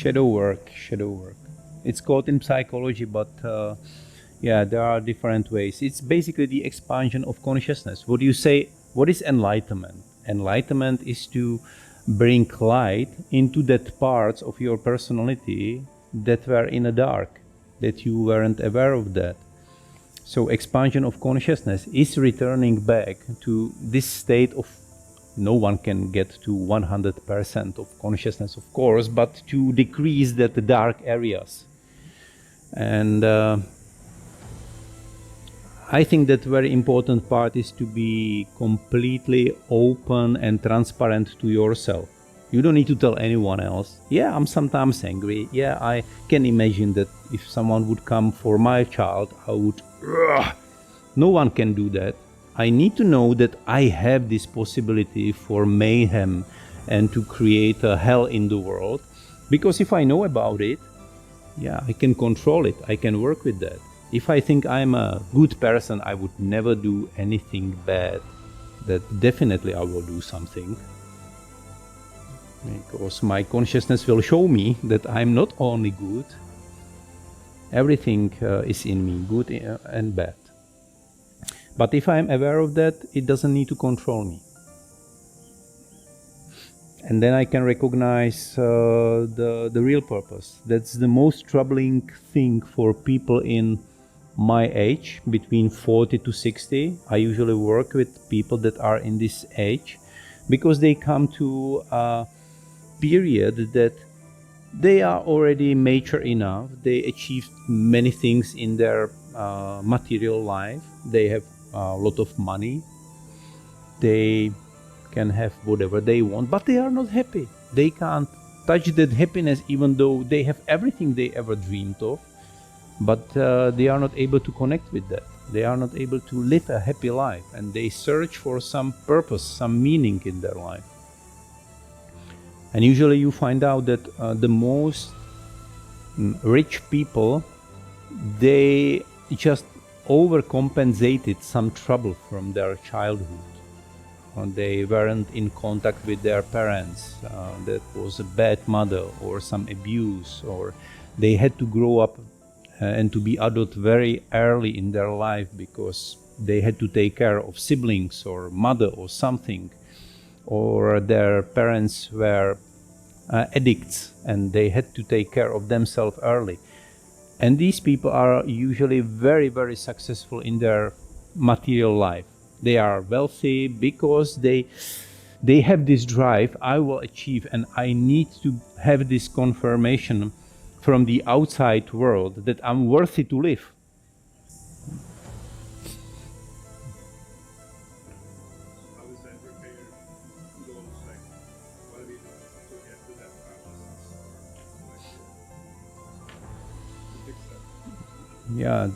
Shadow work, shadow work. It's called in psychology, but yeah, there are different ways. It's basically the expansion of consciousness. What do you say? What is enlightenment? Enlightenment is to bring light into that parts of your personality that were in the dark, that you weren't aware of that. So expansion of consciousness is returning back to this state of, no one can get to 100% of consciousness, of course, but to decrease that dark areas. And I think that very important part is to be completely open and transparent to yourself. You don't need to tell anyone else. Yeah, I'm sometimes angry. Yeah, I can imagine that if someone would come for my child, I would... No one can do that. I need to know that I have this possibility for mayhem and to create a hell in the world. Because if I know about it, yeah, I can control it. I can work with that. If I think I'm a good person, I would never do anything bad. That definitely I will do something. Because my consciousness will show me that I'm not only good, everything is in me, good and bad. But if I'm aware of that, it doesn't need to control me. And then I can recognize the real purpose. That's the most troubling thing for people in my age, between 40 to 60. I usually work with people that are in this age, because they come to a period that they are already mature enough. They achieved many things in their material life. They have a lot of money. They can have whatever they want, but they are not happy. They can't touch that happiness, even though they have everything they ever dreamed of, but they are not able to connect with that. They are not able to live a happy life, and they search for some purpose, some meaning in their life. And usually you find out that the most rich people, they just overcompensated some trouble from their childhood. They weren't in contact with their parents. That was a bad mother or some abuse, or they had to grow up and to be adult very early in their life because they had to take care of siblings or mother or something, or their parents were addicts and they had to take care of themselves early. And these people are usually very, very successful in their material life. They are wealthy because they have this drive, I will achieve, and I need to have this confirmation from the outside world that I'm worthy to live. How is that prepared goals, like what do we do to get to that balance? To fix that? Yeah,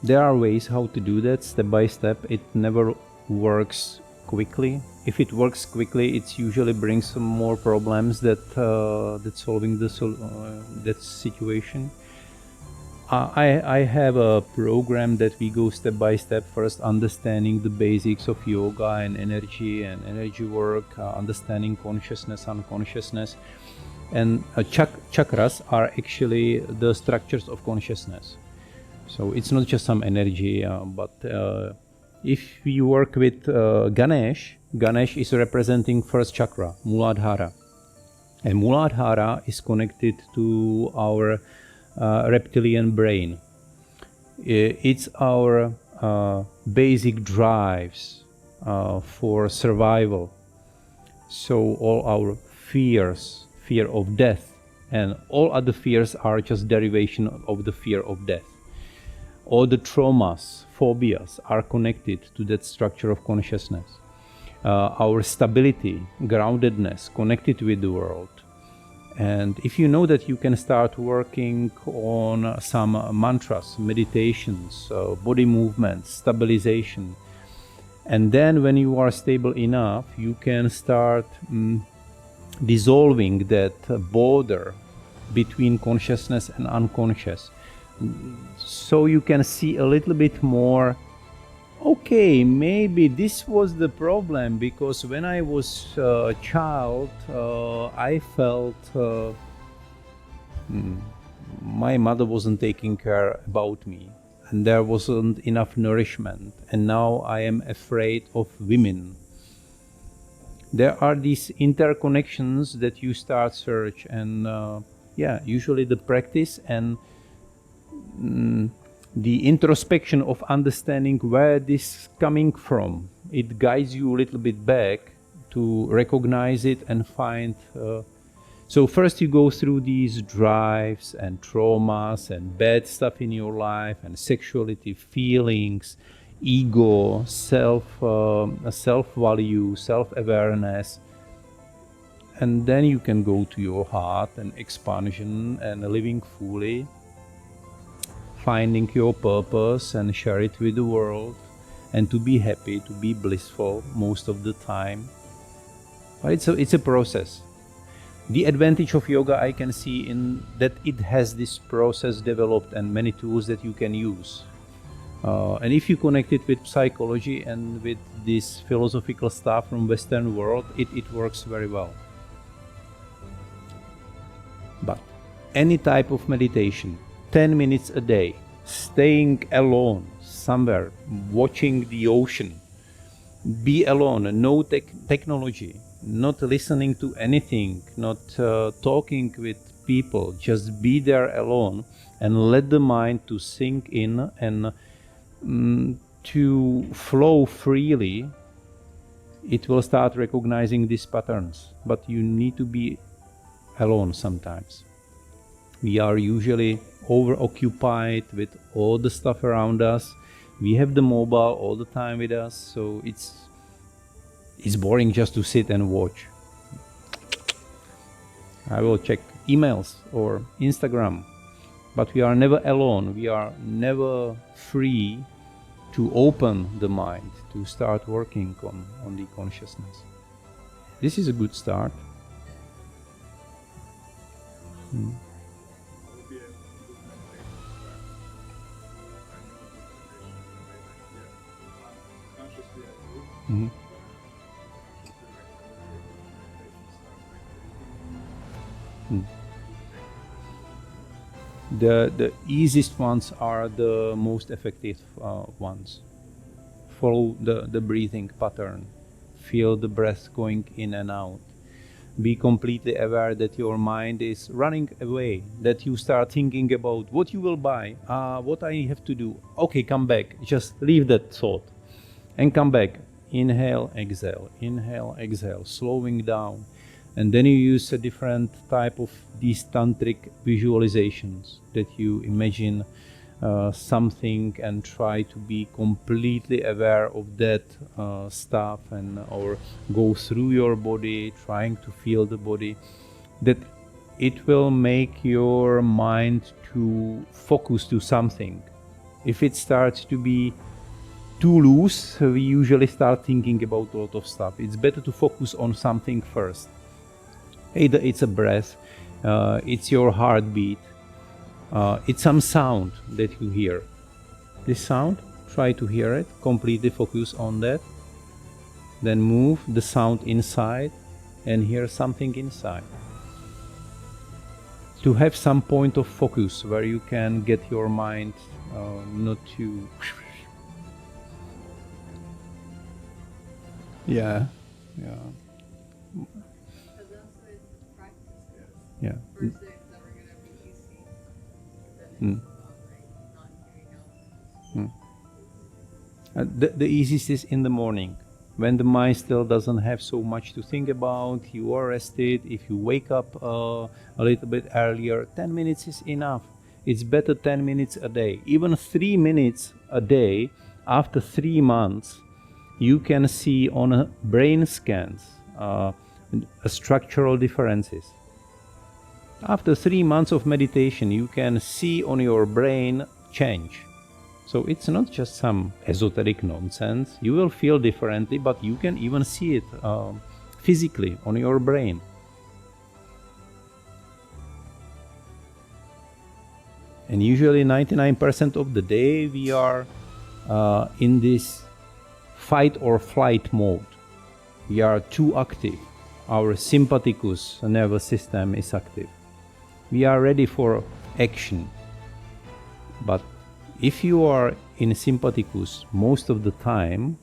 there are ways how to do that step by step. It never works quickly. If it works quickly, it usually brings some more problems that solving that situation. I have a program that we go step by step. First, understanding the basics of yoga and energy work, understanding consciousness, unconsciousness. And chakras are actually the structures of consciousness. So it's not just some energy, but if you work with Ganesh is representing first chakra, Muladhara. And Muladhara is connected to our reptilian brain. It's our basic drives for survival. So all our fears, fear of death, and all other fears are just derivation of the fear of death. All the traumas, phobias are connected to that structure of consciousness. Our stability, groundedness, connected with the world. And if you know that, you can start working on some mantras, meditations, body movements, stabilization. And then when you are stable enough, you can start dissolving that border between consciousness and unconscious. So you can see a little bit more Okay, maybe this was the problem, because when I was a child, I felt my mother wasn't taking care about me, and there wasn't enough nourishment, and now I am afraid of women. There are these interconnections that you start search, and yeah, usually the practice and the introspection of understanding where this is coming from, it guides you a little bit back to recognize it and find. So first you go through these drives and traumas and bad stuff in your life and sexuality, feelings, ego, self-value, self-awareness. And then you can go to your heart and expansion and living fully, finding your purpose and share it with the world, and to be happy, to be blissful most of the time. But it's a process. The advantage of yoga I can see in that it has this process developed and many tools that you can use. And if you connect it with psychology and with this philosophical stuff from Western world, it works very well. But any type of meditation, 10 minutes a day, staying alone somewhere, watching the ocean, be alone, no technology, not listening to anything, not talking with people, just be there alone and let the mind to sink in and to flow freely. It will start recognizing these patterns, but you need to be alone sometimes. We are usually overoccupied with all the stuff around us. We have the mobile all the time with us, so it's boring just to sit and watch. I will check emails or Instagram, but we are never alone. We are never free to open the mind, to start working on the consciousness. This is a good start. Mm-hmm. The easiest ones are the most effective ones. Follow the breathing pattern. Feel the breath going in and out. Be completely aware that your mind is running away, that you start thinking about what you will buy, what I have to do. Okay, come back. Just leave that thought and come back. Inhale, exhale, slowing down. And then you use a different type of these tantric visualizations that you imagine something and try to be completely aware of that stuff, and or go through your body trying to feel the body, that it will make your mind to focus to something. If it starts to be too loose, we usually start thinking about a lot of stuff. It's better to focus on something first. Either it's a breath, it's your heartbeat, it's some sound that you hear. This sound, try to hear it, completely focus on that. Then move the sound inside and hear something inside. To have some point of focus where you can get your mind not to... Yeah. Yeah. First day it's never gonna be easy. Then it's not hearing out. The easiest is in the morning, when the mind still doesn't have so much to think about, you are rested. If you wake up a little bit earlier, 10 minutes is enough. It's better 10 minutes a day. Even 3 minutes a day, after 3 months, you can see on a brain scans structural differences. After 3 months of meditation, you can see on your brain change. So it's not just some esoteric nonsense. You will feel differently, but you can even see it physically on your brain. And usually 99% of the day we are in this fight or flight mode. We are too active. Our sympathicus nervous system is active. We are ready for action. But if you are in sympathicus most of the time,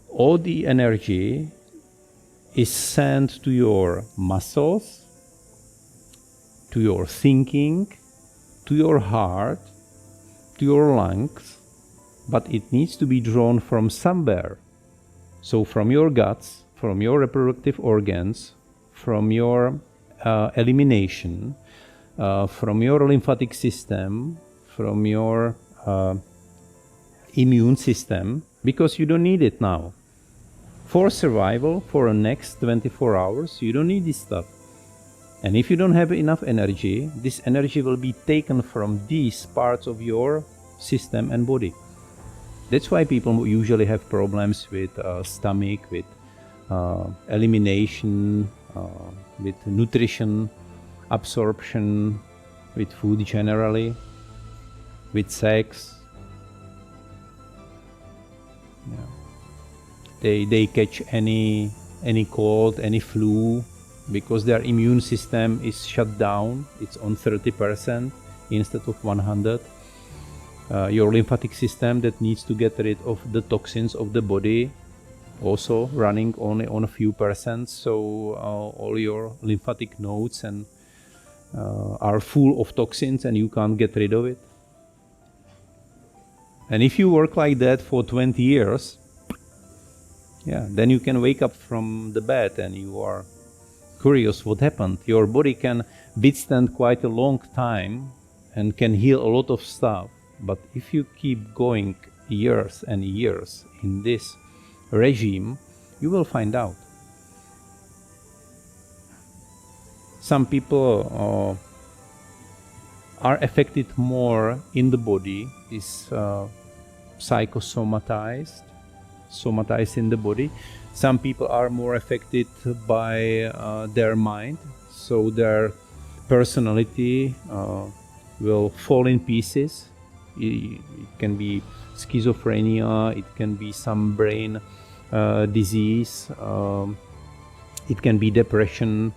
all the energy is sent to your muscles, to your thinking, to your heart, to your lungs, but it needs to be drawn from somewhere. So from your guts, from your reproductive organs, from your elimination, from your lymphatic system, from your immune system, because you don't need it now. For survival, for the next 24 hours, you don't need this stuff. And if you don't have enough energy, this energy will be taken from these parts of your system and body. That's why people usually have problems with stomach, with elimination, with nutrition, absorption, with food generally, with sex. Yeah. They catch any cold, any flu, because their immune system is shut down. It's on 30% instead of 100. Your lymphatic system that needs to get rid of the toxins of the body also running only on a few percent. So all your lymphatic nodes and are full of toxins and you can't get rid of it. And if you work like that for 20 years, yeah, then you can wake up from the bed and you are curious what happened. Your body can withstand quite a long time and can heal a lot of stuff. But if you keep going years and years in this regime, you will find out. Some people are affected more in the body, is psychosomatized, somatized in the body. Some people are more affected by their mind, so their personality will fall in pieces. It can be schizophrenia, it can be some brain disease, it can be depression,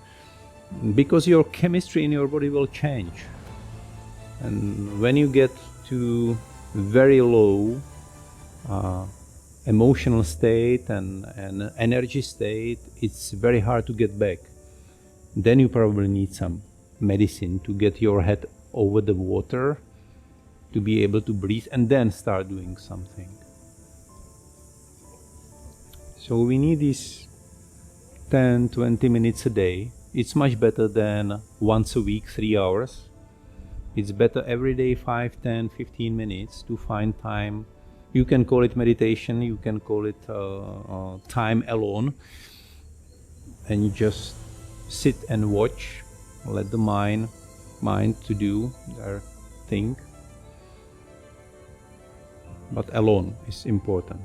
because your chemistry in your body will change. And when you get to very low emotional state and energy state, it's very hard to get back. Then you probably need some medicine to get your head over the water, to be able to breathe and then start doing something. So we need these 10-20 minutes a day. It's much better than once a week 3 hours. It's better every day 5, 10, 15 minutes to find time. You can call it meditation, you can call it time alone, and you just sit and watch, let the mind to do their thing. But alone is important.